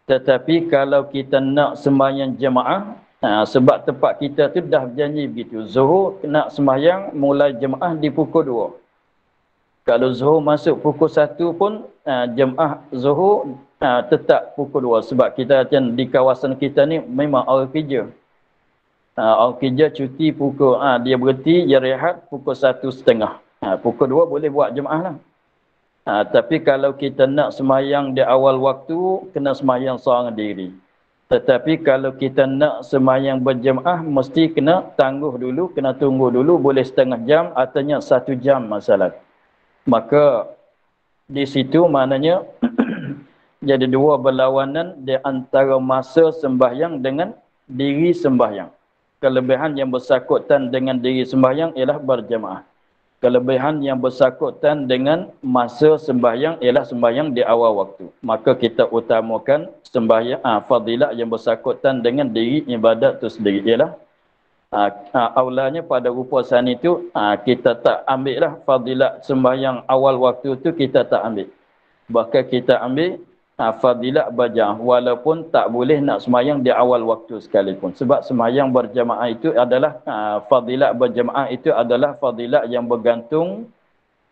Tetapi kalau kita nak sembahyang jemaah, sebab tempat kita tu dah berjanji begitu. Zuhur nak sembahyang mulai jemaah di pukul 2. Kalau zuhur masuk pukul 1 pun, jemaah zuhur tetap pukul 2. Sebab kita di kawasan kita ni memang orang kerja. Orang kerja cuti pukul, dia berhenti, dia rehat pukul 1:30. Pukul 2 boleh buat jemaah lah. Tapi kalau kita nak sembahyang di awal waktu, kena sembahyang seorang diri. Tetapi kalau kita nak sembahyang berjemaah, mesti kena tangguh dulu, kena tunggu dulu, boleh setengah jam, artinya 1 jam masalah. Maka di situ maknanya jadi dua berlawanan di antara masa sembahyang dengan diri sembahyang. Kelebihan yang bersangkutan dengan diri sembahyang ialah berjemaah. Kelebihan yang bersangkutan dengan masa sembahyang ialah sembahyang di awal waktu. Maka kita utamakan sembahyang fadilat yang bersangkutan dengan diri ibadat itu sendiri. Ialah aulanya pada rupa sani itu kita tak ambil lah fadilat sembahyang awal waktu itu, kita tak ambil. Bahkan kita ambil fadilat berjamaah, walaupun tak boleh nak sembahyang di awal waktu sekalipun. Sebab sembahyang berjamaah itu adalah fadilat berjamaah itu adalah fadilat yang bergantung,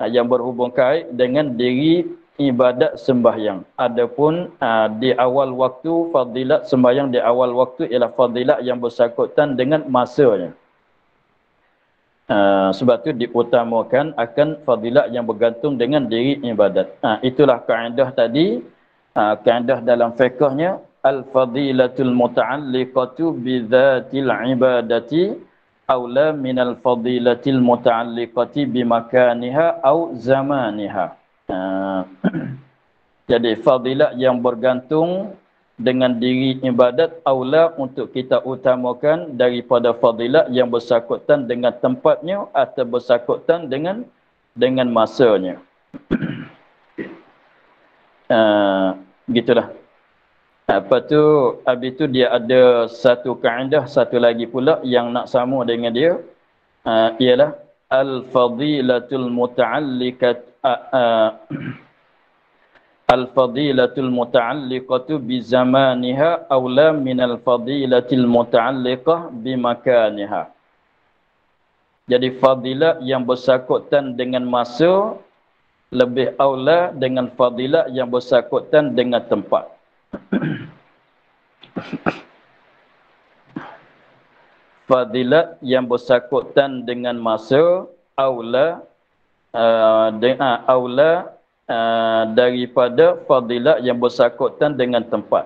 yang berhubung kait dengan diri ibadat sembahyang. Adapun di awal waktu, fadilat sembahyang di awal waktu ialah fadilat yang bersangkutan dengan masanya. Sebab tu diutamakan akan fadilat yang bergantung dengan diri ibadat. Itulah kaedah tadi. Kaedah dalam fiqhnya, al-fadilatul muta'alliqatu bidzatil ibadati aula minal fadilatil muta'alliqati bimakaniha au zamaniha. Jadi fadilat yang bergantung dengan diri ibadat aula untuk kita utamakan daripada fadilat yang bersangkutan dengan tempatnya atau bersangkutan dengan masanya. Gitulah. Lepas tu, habis tu dia ada satu kaedah, satu lagi pula yang nak sama dengan dia, ialah al-fadilatul muta'alliqatu bi zamaniha aula minal fadilatil muta'alliqah bi makaniha. Jadi fadilat yang bersangkutan dengan masa lebih aula dengan fadilat yang bersangkutan dengan tempat. Fadilat yang bersangkutan dengan masa aula daripada fadilat yang bersangkutan dengan tempat.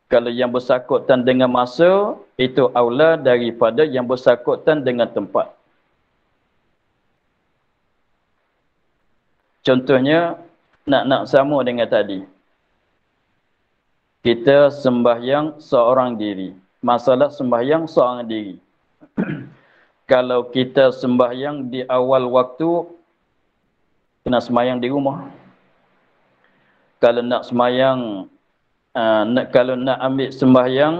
Kalau yang bersangkutan dengan masa, itu aula daripada yang bersangkutan dengan tempat. Contohnya, nak sama dengan tadi. Kita sembahyang seorang diri. Masalah sembahyang seorang diri. Kalau kita sembahyang di awal waktu, kena sembahyang di rumah. Kalau nak sembahyang, kalau nak ambil sembahyang,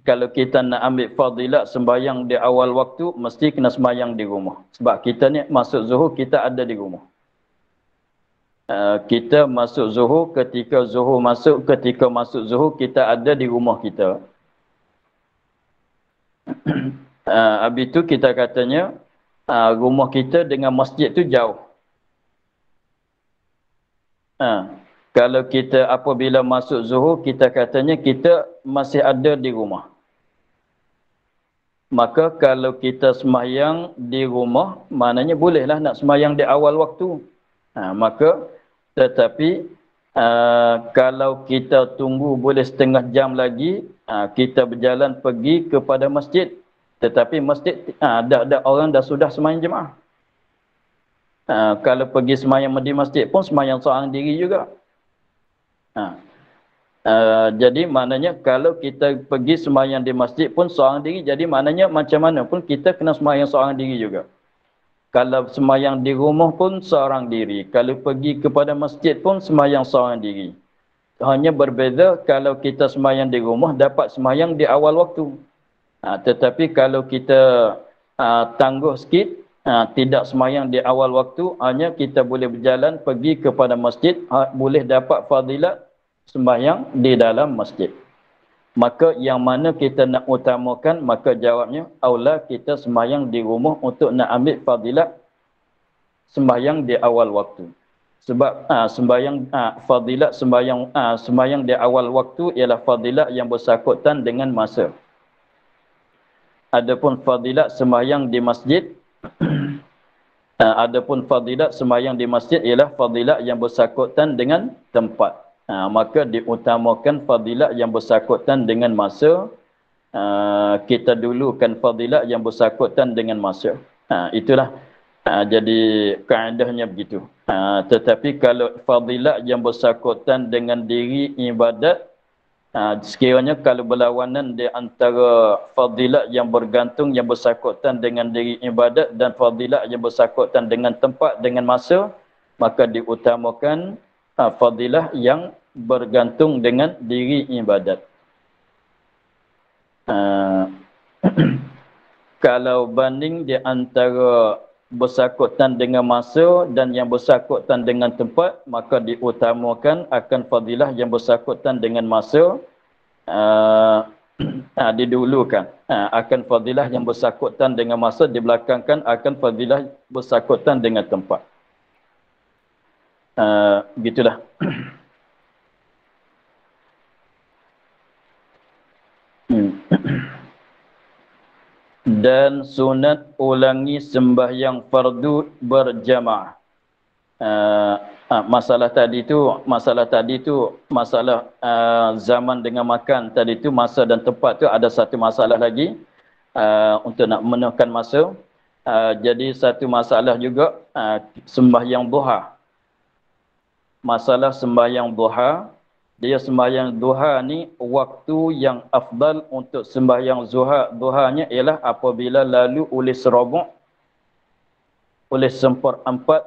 kalau kita nak ambil fadilat sembahyang di awal waktu, mesti kena sembahyang di rumah. Sebab kita ni masuk zuhur, kita ada di rumah. Kita masuk zuhur, ketika masuk zuhur, kita ada di rumah kita. Habis itu kita katanya, rumah kita dengan masjid tu jauh. Kalau kita apabila masuk zuhur, kita katanya kita masih ada di rumah. Maka kalau kita sembahyang di rumah, maknanya bolehlah nak sembahyang di awal waktu. Tetapi kalau kita tunggu boleh setengah jam lagi, kita berjalan pergi kepada masjid. Tetapi masjid ada orang dah sudah sembahyang jemaah. Kalau pergi sembahyang di masjid pun sembahyang seorang diri juga. Jadi maknanya kalau kita pergi sembahyang di masjid pun seorang diri, jadi maknanya macam mana pun kita kena sembahyang seorang diri juga. Kalau sembahyang di rumah pun seorang diri. Kalau pergi kepada masjid pun sembahyang seorang diri. Hanya berbeza kalau kita sembahyang di rumah dapat sembahyang di awal waktu. Tetapi kalau kita tangguh sikit, tidak sembahyang di awal waktu, hanya kita boleh berjalan pergi kepada masjid, boleh dapat fadilat sembahyang di dalam masjid. Maka yang mana kita nak utamakan, maka jawabnya aula kita sembahyang di rumah untuk nak ambil fadilat sembahyang di awal waktu. Sebab fadilat sembahyang di awal waktu ialah fadilat yang bersangkutan dengan masa. Adapun fadilat sembahyang di masjid, ialah fadilat yang bersangkutan dengan tempat. Maka diutamakan fadilat yang bersangkutan dengan masa. Kita dulukan fadilat yang bersangkutan dengan masa. Itulah. Jadi kaedahnya begitu. Tetapi kalau fadilat yang bersangkutan dengan diri ibadat, sekiranya kalau berlawanan di antara fadilat yang bergantung yang bersangkutan dengan diri ibadat dan fadilat yang bersangkutan dengan tempat, dengan masa, maka diutamakan fadilah yang bergantung dengan diri ibadat. Kalau banding di antara bersangkutan dengan masa dan yang bersangkutan dengan tempat, maka diutamakan akan fadilah yang bersangkutan dengan masa, didulukan. Akan fadilah yang bersangkutan dengan masa dibelakangkan akan fadilah bersangkutan dengan tempat. Begitulah. Dan sunat ulangi sembahyang fardu berjamaah. Masalah tadi tu masalah zaman dengan makan tadi tu, masa dan tempat tu ada satu masalah lagi untuk nak menekan masa. Jadi satu masalah juga sembahyang duha. Masalah sembahyang duha, dia sembahyang duha ni waktu yang afdal untuk sembahyang duhanya ialah apabila lalu oleh serobok, oleh seperempat,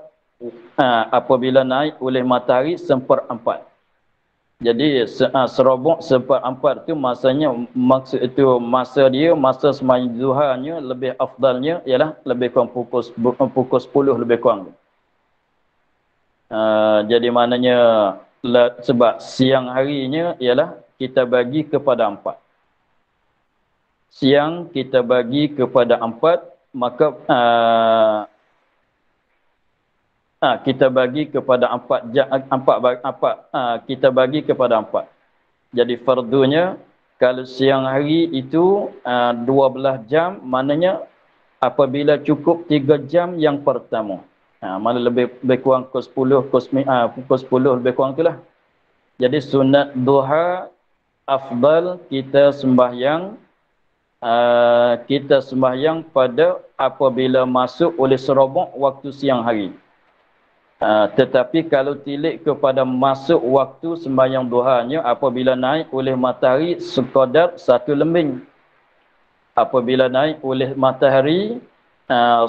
apabila naik oleh matahari seperempat. Jadi serobok seperempat tu masanya, maksud itu masa sembahyang duhanya lebih afdalnya ialah lebih kurang pukul 10 lebih kurang. Jadi maknanya sebab siang harinya ialah kita bagi kepada 4. Siang kita bagi kepada 4, maka kita bagi kepada 4, kita bagi kepada 4. Jadi fardunya kalau siang hari itu 12 jam, maknanya apabila cukup 3 jam yang pertama. Mana lebih kurang pukul 10 lebih kurang itulah. Jadi sunat duha afdal kita sembahyang pada apabila masuk oleh serobok waktu siang hari. Tetapi kalau tilik kepada masuk waktu sembahyang duhanya apabila naik oleh matahari sekadar 1 lembing. Apabila naik oleh matahari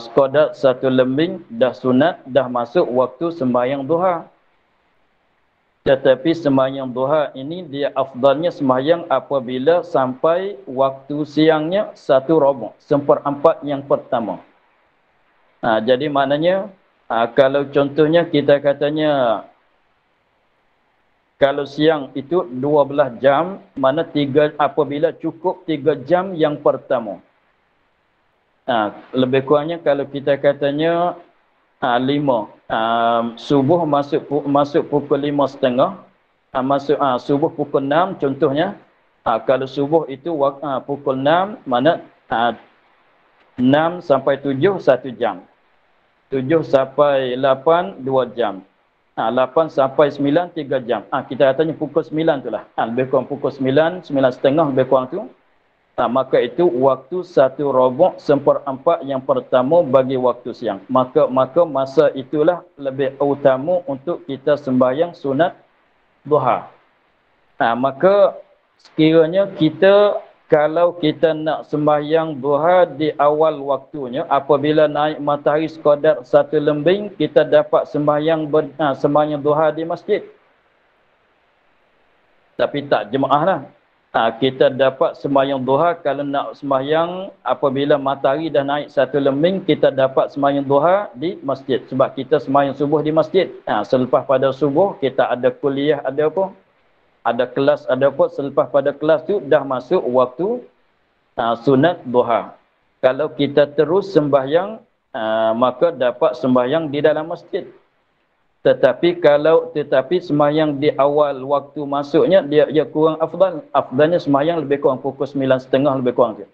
sekadar 1 lembing dah sunat, dah masuk waktu sembahyang duha. Tetapi sembahyang duha ini dia afdalnya sembahyang apabila sampai waktu siangnya 1/4, 1/4 yang pertama. Jadi maknanya kalau contohnya kita katanya kalau siang itu 12 jam, mana apabila cukup 3 jam yang pertama. Lebih kurangnya kalau kita katanya 5. Subuh masuk pukul 5.30. Subuh pukul 6 contohnya. Kalau subuh itu pukul 6, mana 6 sampai 7 1 jam. 7 sampai 8 2 jam. 8 sampai 9 3 jam. Kita katanya pukul 9 itulah. Lebih kurang pukul 9, 9.30 lebih kurang tu. Maka itu waktu 1/4 1/4 yang pertama bagi waktu siang. Maka masa itulah lebih utama untuk kita sembahyang sunat duha. Maka sekiranya kalau kita nak sembahyang duha di awal waktunya, apabila naik matahari sekadar 1 lembing, kita dapat sembahyang duha di masjid. Tapi tak jemaah lah. Kita dapat sembahyang duha kalau nak sembahyang apabila matahari dah naik 1 lembing, kita dapat sembahyang duha di masjid. Sebab kita sembahyang subuh di masjid. Selepas pada subuh, kita ada kuliah, ada apa? Ada kelas, ada apa? Selepas pada kelas tu dah masuk waktu sunat duha. Kalau kita terus sembahyang, maka dapat sembahyang di dalam masjid. Tetapi sembahyang di awal waktu masuknya dia kurang afdal. Afdalnya sembahyang lebih kurang pukul 9.30 lebih kurang tu.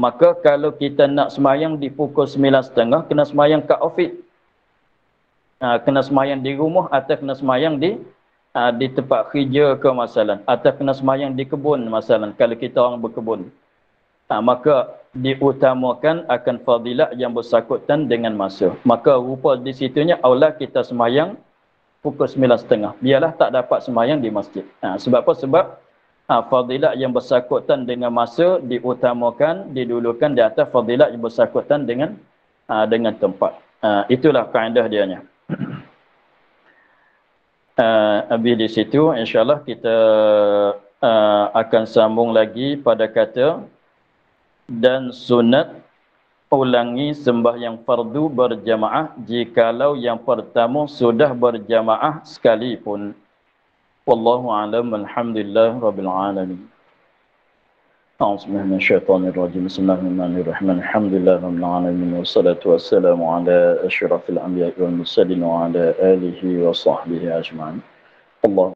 Maka kalau kita nak sembahyang di pukul 9.30 kena sembahyang kat office. Kena sembahyang di rumah atau kena sembahyang di tempat kerja ke masalah, atau kena sembahyang di kebun masalah kalau kita orang berkebun. Maka diutamakan akan fadilah yang bersangkutan dengan masa. Maka rupa di situnya aula kita sembahyang pukul 9.30. Biarlah tak dapat sembahyang di masjid. Sebab apa? Sebab fadilah yang bersangkutan dengan masa diutamakan, didulukan di atas fadilah yang bersangkutan dengan tempat. Itulah kaedah dianya. Habis di situ insya-Allah kita akan sambung lagi pada kata dan sunat ulangi sembahyang fardu berjamaah jikalau yang pertama sudah berjamaah sekalipun. Wallahu a'lam. Alhamdulillah rabbil alamin. A'udzubillahi minasyaitonir rajim. Bismillahirrahmanirrahim. Alhamdulillah rabbil alamin wassalatu wassalamu ala asyrafil anbiya'i wal mursalin wa ala alihi wa sahbihi ajma'in. Allah